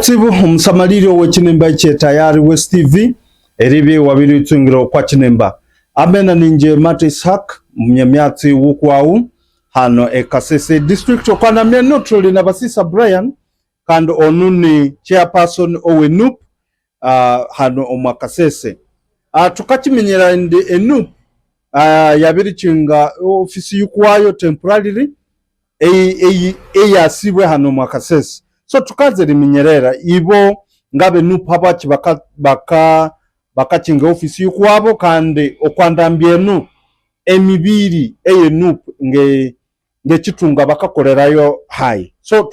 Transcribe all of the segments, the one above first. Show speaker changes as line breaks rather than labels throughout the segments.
kutsibu omusamaliro w'ekinemba tayari West TV eribi wabiri tungiro kwa kinemba amena ninje Mate Ishak mnyamyatsi wukwawu hano Kasese district okwana mye neutral na basisa Brian kando onuni chairperson owenup hano Kasese tukachiminyira ndi enup yabiri chinga ofisi yukwayo temporarily yasibwe hano Kasese. So tukaze liminyerera ibo ngabe nup abachi baka chinga ofisi yukwabo kandi okwandambye nup emibiri nup nge chitunga bakakorerayo hai. So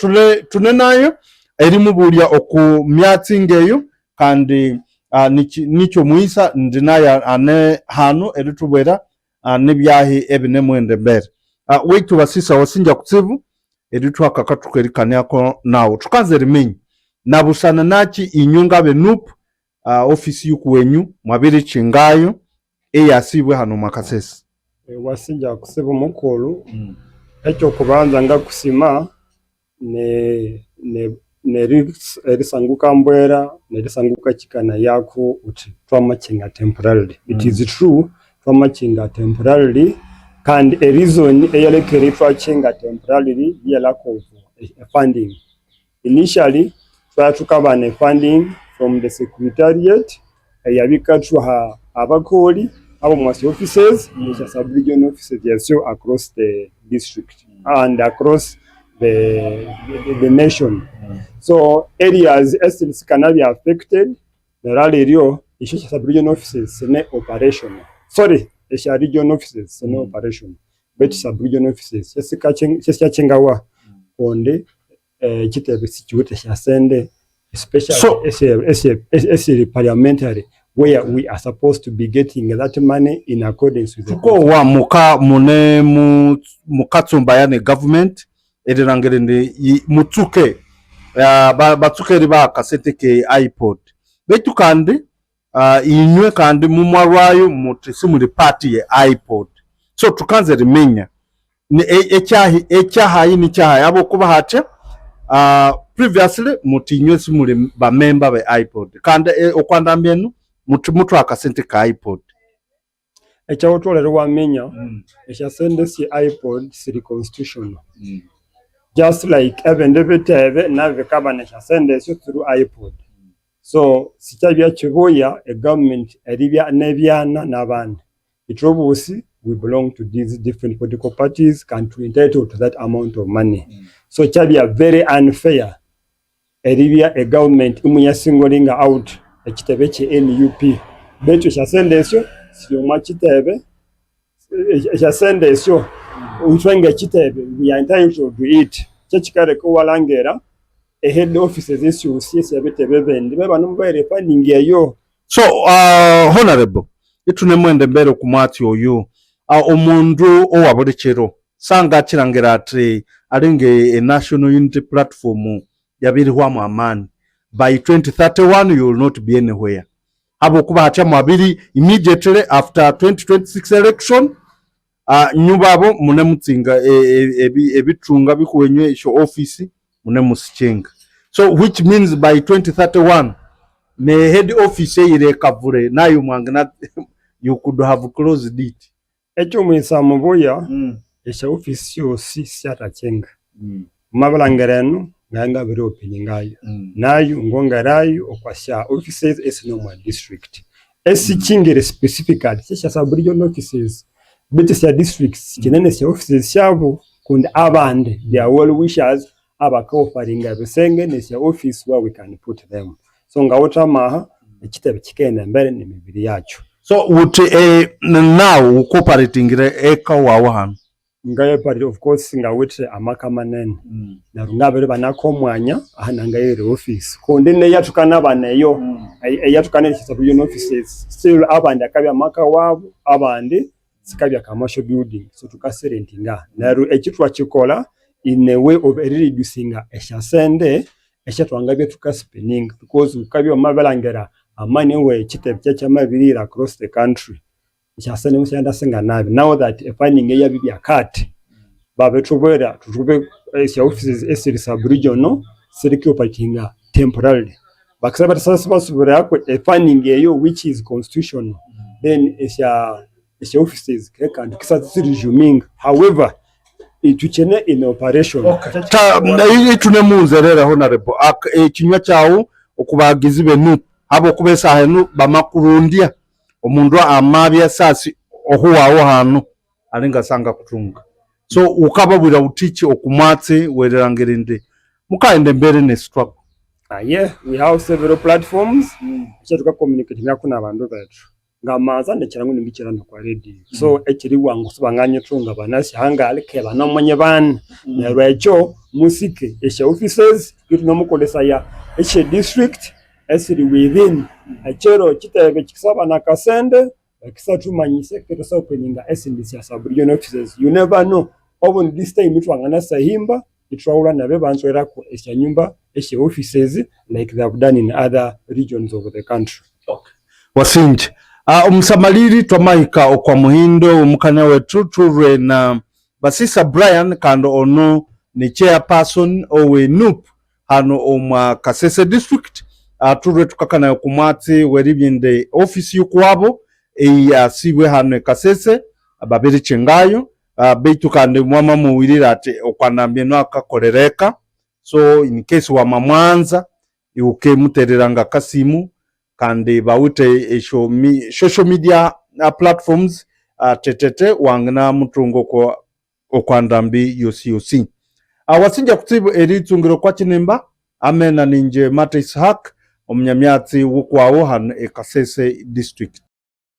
tunenayo eri mubulia oku myatsi ngeyo kandi nicho muisa ndinaya ane hano eri tubera nebyahi ebine mwende mbere weitu basisa wasinja kutsibu eri twakakatukerikane yako nawo tukanze rimenyi nabusana nachi inyunga benup ofisi yukuwenyu mwabiri chingayo yasibwe hano Kasese.
Wasinja kusibu mukulu echo kubanza nga kusima erisanguka mbwera nerisanguka chikana yako uti twamachinga temporarily. It is true twamachinga temporarily and a reason eyalekere twachinga temporarily ye lack of funding. Initially twatukabane funding from the secretariat yabika tuha abakoli abo mwasi offices nisha sub-regional offices yasyo across the district and across the nation. So areas estimates can be affected the rally isha sub-regional offices ne operational. Sorry, isha regional offices ne operation but sub-regional offices yesika chingawa onde kitebe situate sha sende especially so, parliamentary where we are supposed to be getting that money in accordance with the
wa mukatsumba yani government edirangere ndi mutsuke batsuke riba kasete ke iPod betu kandi inywe kandi mumwarwayo mutisimuli party ye iPod. So tukanze rimenya ni echahayi ni chahayi abo kuba hacha previously mutinywe simuli ba member be iPod kandi okwandambyenu mutu akasente ka iPod
echawo tolero wamenya echasende si iPod siri constitutional just like even debiteve nave kabane chasende so through iPod. So sichabya chiboya a government eribya nebyana nabandi itobusi we belong to these different political parties can to entitled to that amount of money. So chabya very unfair eribya a government umuya singling out ekitebe che NUP betu chasende syo sio machitebe chasende syo utwenge kitebe we are entitled to it chechikare ko walangera head offices issue CS yabetebe bende baba nombere funding yayo.
So honorable itune mwende mbere kumwati oyo omundu owabodechero sanga chirangira ati alinge a national unity platform yabiri hwa amani by 2031 you will not be anywhere. Abo kuba hacha mwabiri immediately after 2026 election nyubabo mune mutsinga ebitunga bikuwenywe isho office mune musichenga. So which means by 2031 me head office ire kavure nayo mwangana you could have closed it.
Echo mwisa muboya esha office yo si syatachenga mabalangereno nganga biri openingayo nayo ngongarayo okwasha offices esinoma district esichingire specifically sha sub-regional offices betisya districts kinene sya offices shabo kundi abande they are well wishers abakaofaringa besenge nesya office where we can put them. So ngawota maha ekitebe kikenda mbere nemibiri yacho.
So would now cooperating eka wawo hano
ngaye party of course ngawete amaka manene na rungabere banako mwanya ahana ngaye office konde ne yatukana baneyo yatukana sub-regional offices still abandi akabya amaka wabo abandi sikabya commercial building. So tukaserentinga naru ekitwa chikola in a way of reducing eshasende eshatwangabye tukaspinning because ukabyo mabalangera amani we kitebya cyamabirira across the country eshasende musyanda singa nabi now that funding yabibi akati babe tubera tutube offices esiri sub regional siriki opatinga temporarily bakisaba tasasa basubira yako funding eyo which is constitutional then esha offices kandi kisa resuming however ituchene in operation
tunemunzerera honorable ekinywa kyawo okubagizi benu abo kubesa henu bamakurundia omundu amabya sasi ohuwawo hanu alinga sanga kutunga so ukababwira utichi okumwatse wererangirinde mukaende mbere ne struggle.
Yeah, we have several platforms tuka communicate ngakuna abantu bethu ngamaza ndekirango ningikirana kwa radio so ekiri wangu subanganye tunga banasi hanga alike banamanye bana nerwecho musike esha offices kitu nomukolesa ya esha district esiri within achero kitebe kikisaba na kasende kisatumanyise kito openinga SNDC ya sub-region offices you never know even this time twangana sahimba itrawula nabe banswera ko esha nyumba esha offices like they have done in other regions of the country.
Okay. Wasinje umusamaliri twamahika okwa muhindo omukanya wetu turwe na Basisa Brian kando ono ni chairperson owe NUP hano omwa Kasese district turwe tukakana kumwati weribinde office yukwabo siwe hano Kasese babiri chengayo beitu kande mwama muwirira ati okwanambye no akakorereka so in case wa mamwanza iuke mutereranga kasimu kandi bawute social media platforms tetete wangana mutungo ko okwandambi yosi awasinja kutibu eritungiro kwa chinemba amena ninje Mata Ishak omnyamyatsi wukwawo hano Kasese district.